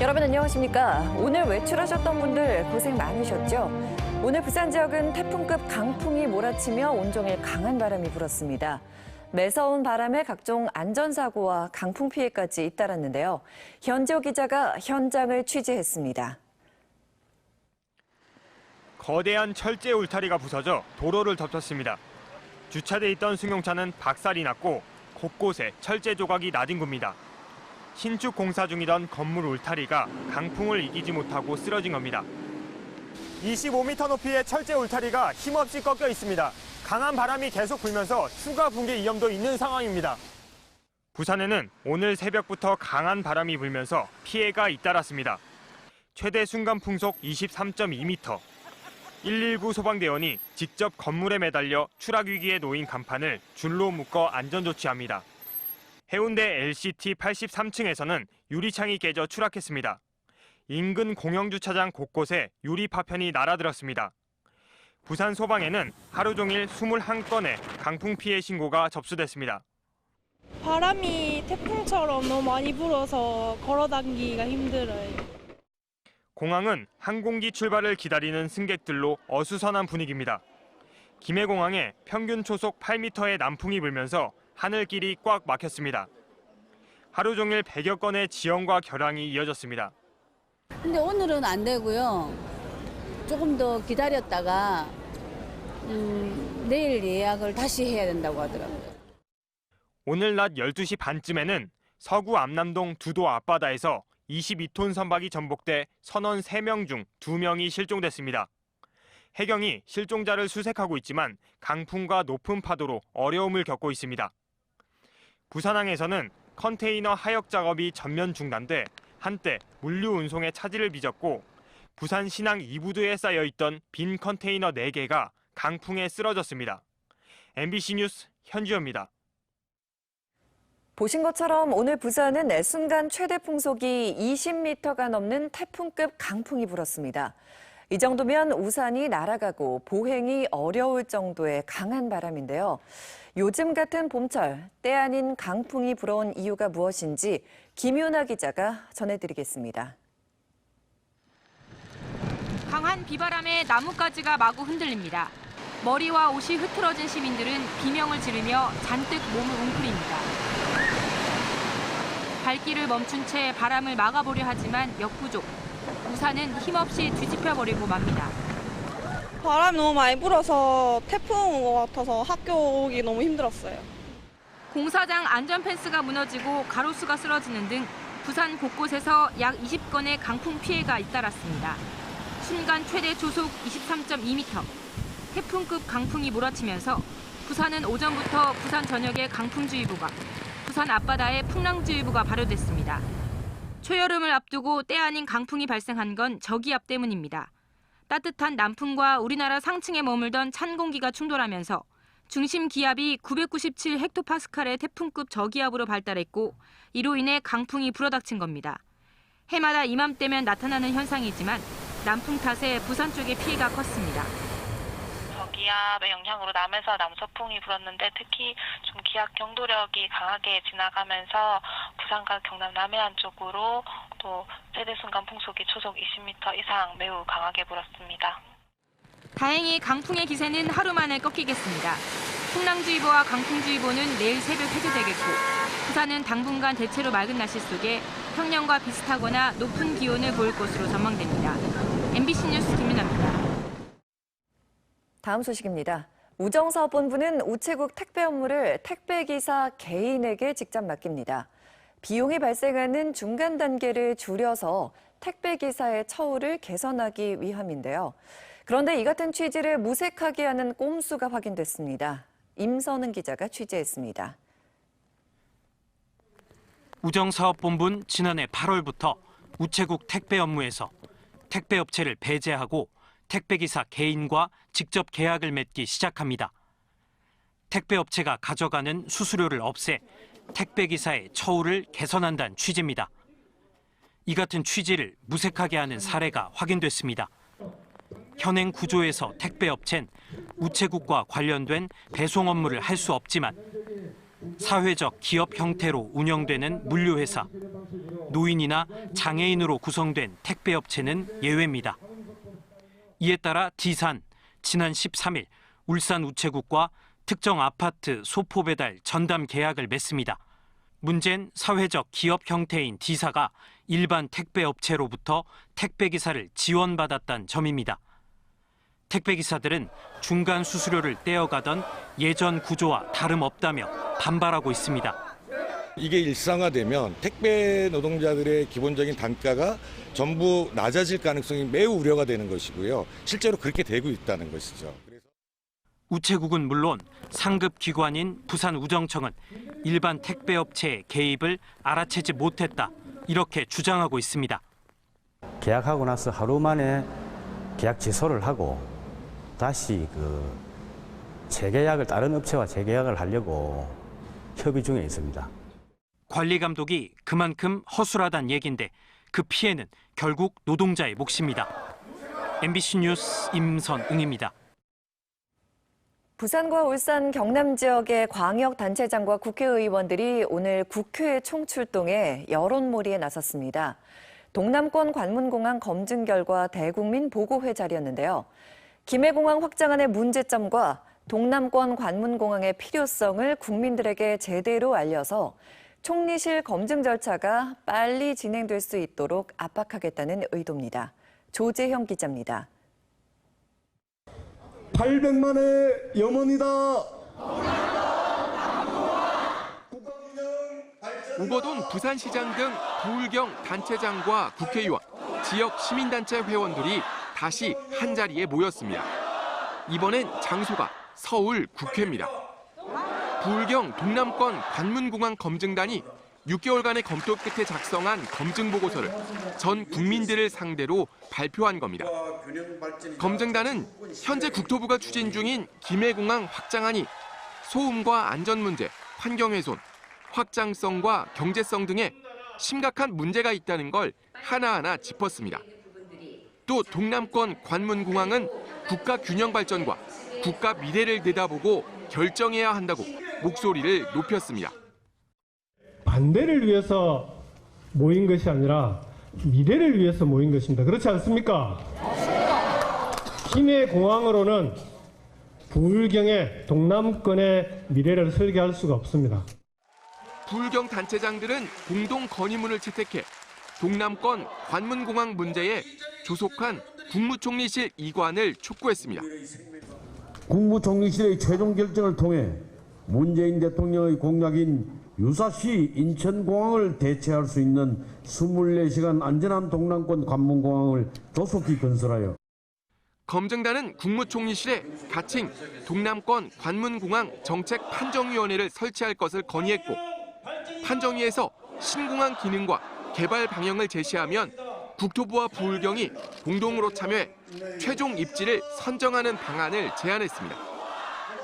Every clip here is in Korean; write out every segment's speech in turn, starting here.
여러분 안녕하십니까? 오늘 외출하셨던 분들 고생 많으셨죠? 오늘 부산 지역은 태풍급 강풍이 몰아치며 온종일 강한 바람이 불었습니다. 매서운 바람에 각종 안전사고와 강풍 피해까지 잇따랐는데요. 현지호 기자가 현장을 취재했습니다. 거대한 철제 울타리가 부서져 도로를 덮쳤습니다. 주차돼 있던 승용차는 박살이 났고 곳곳에 철제 조각이 나뒹굽니다. 신축 공사 중이던 건물 울타리가 강풍을 이기지 못하고 쓰러진 겁니다. 25m 높이의 철제 울타리가 힘없이 꺾여 있습니다. 강한 바람이 계속 불면서 추가 붕괴 위험도 있는 상황입니다. 부산에는 오늘 새벽부터 강한 바람이 불면서 피해가 잇따랐습니다. 최대 순간 풍속 23.2m. 119 소방대원이 직접 건물에 매달려 추락 위기에 놓인 간판을 줄로 묶어 안전조치합니다. 해운대 LCT 83층에서는 유리창이 깨져 추락했습니다. 인근 공영주차장 곳곳에 유리 파편이 날아들었습니다. 부산 소방에는 하루 종일 21건의 강풍 피해 신고가 접수됐습니다. 바람이 태풍처럼 너무 많이 불어서 걸어다니기가 힘들어요. 공항은 항공기 출발을 기다리는 승객들로 어수선한 분위기입니다. 김해공항에 평균 초속 8m의 남풍이 불면서 하늘길이 꽉 막혔습니다. 하루 종일 100여 건의 지연과 결항이 이어졌습니다. 근데 오늘은 안 되고요. 조금 더 기다렸다가 내일 예약을 다시 해야 된다고 하더라고요. 오늘 낮 12시 반쯤에는 서구 암남동 두도 앞바다에서 22톤 선박이 전복돼 선원 3명 중 2명이 실종됐습니다. 해경이 실종자를 수색하고 있지만 강풍과 높은 파도로 어려움을 겪고 있습니다. 부산항에서는 컨테이너 하역 작업이 전면 중단돼 한때 물류 운송에 차질을 빚었고 부산 신항 2부두에 쌓여있던 빈 컨테이너 4개가 강풍에 쓰러졌습니다. MBC 뉴스 현지호입니다. 보신 것처럼 오늘 부산은 내순간 최대 풍속이 20m가 넘는 태풍급 강풍이 불었습니다. 이 정도면 우산이 날아가고 보행이 어려울 정도의 강한 바람인데요. 요즘 같은 봄철, 때 아닌 강풍이 불어온 이유가 무엇인지 김윤아 기자가 전해드리겠습니다. 강한 비바람에 나뭇가지가 마구 흔들립니다. 머리와 옷이 흐트러진 시민들은 비명을 지르며 잔뜩 몸을 웅크립니다. 발길을 멈춘 채 바람을 막아보려 하지만 역부족. 우산은 힘없이 뒤집혀버리고 맙니다. 바람이 너무 많이 불어서 태풍 온 것 같아서 학교 오기 너무 힘들었어요. 공사장 안전펜스가 무너지고 가로수가 쓰러지는 등 부산 곳곳에서 약 20건의 강풍 피해가 잇따랐습니다. 순간 최대 초속 23.2m. 태풍급 강풍이 몰아치면서 부산은 오전부터 부산 전역에 강풍주의보가, 부산 앞바다에 풍랑주의보가 발효됐습니다. 초여름을 앞두고 때 아닌 강풍이 발생한 건 저기압 때문입니다. 따뜻한 남풍과 우리나라 상층에 머물던 찬 공기가 충돌하면서 중심 기압이 997 헥토파스칼의 태풍급 저기압으로 발달했고 이로 인해 강풍이 불어닥친 겁니다. 해마다 이맘때면 나타나는 현상이지만 남풍 탓에 부산 쪽의 피해가 컸습니다. 저기압의 영향으로 남에서 남서풍이 불었는데 특히 좀 기압 경도력이 강하게 지나가면서 부산과 경남 남해안 쪽으로 또 최대 순간 풍속이 초속 20m 이상 매우 강하게 불었습니다. 다행히 강풍의 기세는 하루 만에 꺾이겠습니다. 풍랑주의보와 강풍주의보는 내일 새벽 해제되겠고 부산은 당분간 대체로 맑은 날씨 속에 평년과 비슷하거나 높은 기온을 보일 것으로 전망됩니다. MBC 뉴스 김윤아입니다. 다음 소식입니다. 우정사업본부는 우체국 택배 업무를 택배기사 개인에게 직접 맡깁니다. 비용이 발생하는 중간 단계를 줄여서 택배기사의 처우를 개선하기 위함인데요. 그런데 이 같은 취지를 무색하게 하는 꼼수가 확인됐습니다. 임선은 기자가 취재했습니다. 우정사업본부는 지난해 8월부터 우체국 택배 업무에서 택배업체를 배제하고 택배기사 개인과 직접 계약을 맺기 시작합니다. 택배업체가 가져가는 수수료를 없애 택배기사의 처우를 개선한다는 취지입니다. 이 같은 취지를 무색하게 하는 사례가 확인됐습니다. 현행 구조에서 택배업체는 우체국과 관련된 배송 업무를 할 수 없지만 사회적 기업 형태로 운영되는 물류회사, 노인이나 장애인으로 구성된 택배업체는 예외입니다. 이에 따라 D산, 지난 13일 울산 우체국과 특정 아파트 소포 배달 전담 계약을 맺습니다. 문제는 사회적 기업 형태인 D사가 일반 택배업체로부터 택배기사를 지원받았다는 점입니다. 택배기사들은 중간 수수료를 떼어가던 예전 구조와 다름없다며 반발하고 있습니다. 이게 일상화되면 택배 노동자들의 기본적인 단가가 전부 낮아질 가능성이 매우 우려가 되는 것이고요. 실제로 그렇게 되고 있다는 것이죠. 우체국은 물론 상급 기관인 부산우정청은 일반 택배업체의 개입을 알아채지 못했다, 이렇게 주장하고 있습니다. 계약하고 나서 하루 만에 계약 취소를 하고 다시 재계약을 다른 업체와 재계약을 하려고 협의 중에 있습니다. 관리 감독이 그만큼 허술하다는 얘긴데 그 피해는 결국 노동자의 몫입니다. MBC 뉴스 임선응입니다. 부산과 울산, 경남 지역의 광역단체장과 국회의원들이 오늘 국회에 총출동해 여론몰이에 나섰습니다. 동남권 관문공항 검증 결과 대국민 보고회 자리였는데요. 김해공항 확장안의 문제점과 동남권 관문공항의 필요성을 국민들에게 제대로 알려서 총리실 검증 절차가 빨리 진행될 수 있도록 압박하겠다는 의도입니다. 조재형 기자입니다. 800만의 염원이다. 오거돈 부산시장 등 부울경 단체장과 국회의원, 지역 시민단체 회원들이 다시 한자리에 모였습니다. 이번엔 장소가 서울 국회입니다. 부울경 동남권 관문공항 검증단이 6개월간의 검토 끝에 작성한 검증 보고서를 전 국민들을 상대로 발표한 겁니다. 검증단은 현재 국토부가 추진 중인 김해공항 확장안이 소음과 안전 문제, 환경훼손, 확장성과 경제성 등의 심각한 문제가 있다는 걸 하나하나 짚었습니다. 또 동남권 관문공항은 국가 균형 발전과 국가 미래를 내다보고 결정해야 한다고 목소리를 높였습니다. 반대를 위해서 모인 것이 아니라 미래를 위해서 모인 것입니다. 그렇지 않습니까? 김해공항으로는 부울경의 동남권의 미래를 설계할 수가 없습니다. 부울경 단체장들은 공동 건의문을 채택해 동남권 관문공항 문제에 조속한 국무총리실 이관을 촉구했습니다. 국무총리실의 최종 결정을 통해 문재인 대통령의 공약인 유사시 인천공항을 대체할 수 있는 24시간 안전한 동남권 관문공항을 조속히 건설하여 검증단은 국무총리실에 가칭 동남권 관문공항 정책 판정위원회를 설치할 것을 건의했고 판정위에서 신공항 기능과 개발 방향을 제시하면 국토부와 부울경이 공동으로 참여해 최종 입지를 선정하는 방안을 제안했습니다.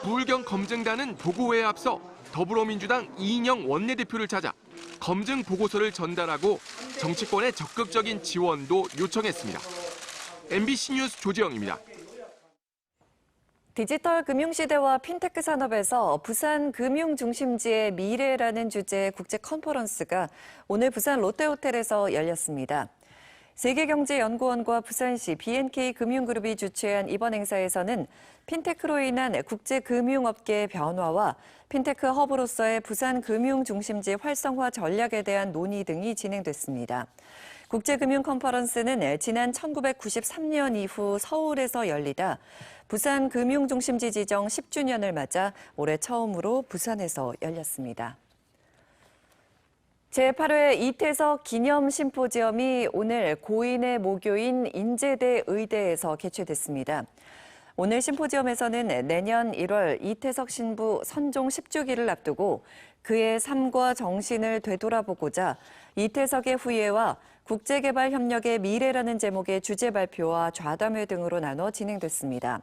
부울경 검증단은 보고회에 앞서 더불어민주당 이인영 원내대표를 찾아 검증 보고서를 전달하고 정치권의 적극적인 지원도 요청했습니다. MBC 뉴스 조지영입니다. 디지털 금융시대와 핀테크 산업에서 부산 금융중심지의 미래라는 주제의 국제 컨퍼런스가 오늘 부산 롯데호텔에서 열렸습니다. 세계경제연구원과 부산시 B&K 금융그룹이 주최한 이번 행사에서는 핀테크로 인한 국제금융업계의 변화와 핀테크 허브로서의 부산 금융중심지 활성화 전략에 대한 논의 등이 진행됐습니다. 국제금융 컨퍼런스는 지난 1993년 이후 서울에서 열리다 부산 금융중심지 지정 10주년을 맞아 올해 처음으로 부산에서 열렸습니다. 제8회 이태석 기념 심포지엄이 오늘 고인의 모교인 인제대 의대에서 개최됐습니다. 오늘 심포지엄에서는 내년 1월 이태석 신부 선종 10주기를 앞두고 그의 삶과 정신을 되돌아보고자 이태석의 후예와 국제개발 협력의 미래라는 제목의 주제 발표와 좌담회 등으로 나눠 진행됐습니다.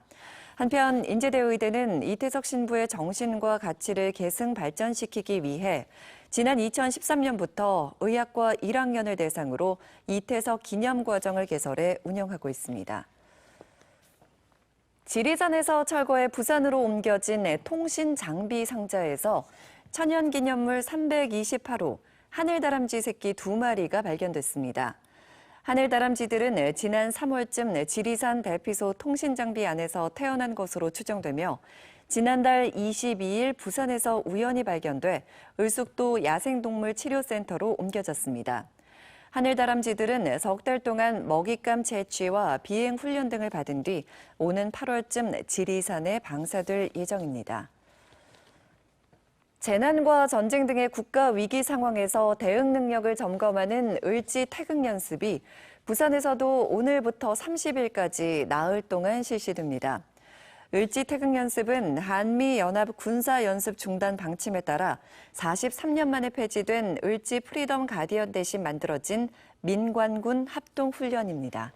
한편 인제대 의대는 이태석 신부의 정신과 가치를 계승 발전시키기 위해 지난 2013년부터 의학과 1학년을 대상으로 이태석 기념과정을 개설해 운영하고 있습니다. 지리산에서 철거해 부산으로 옮겨진 통신 장비 상자에서 천연기념물 328호, 하늘다람쥐 새끼 2마리가 발견됐습니다. 하늘다람쥐들은 지난 3월쯤 지리산 대피소 통신장비 안에서 태어난 것으로 추정되며 지난달 22일 부산에서 우연히 발견돼 을숙도 야생동물치료센터로 옮겨졌습니다. 하늘다람쥐들은 석 달 동안 먹잇감 채취와 비행 훈련 등을 받은 뒤 오는 8월쯤 지리산에 방사될 예정입니다. 재난과 전쟁 등의 국가 위기 상황에서 대응 능력을 점검하는 을지 태극 연습이 부산에서도 오늘부터 30일까지 나흘 동안 실시됩니다. 을지 태극 연습은 한미 연합 군사 연습 중단 방침에 따라 43년 만에 폐지된 을지 프리덤 가디언 대신 만들어진 민관군 합동 훈련입니다.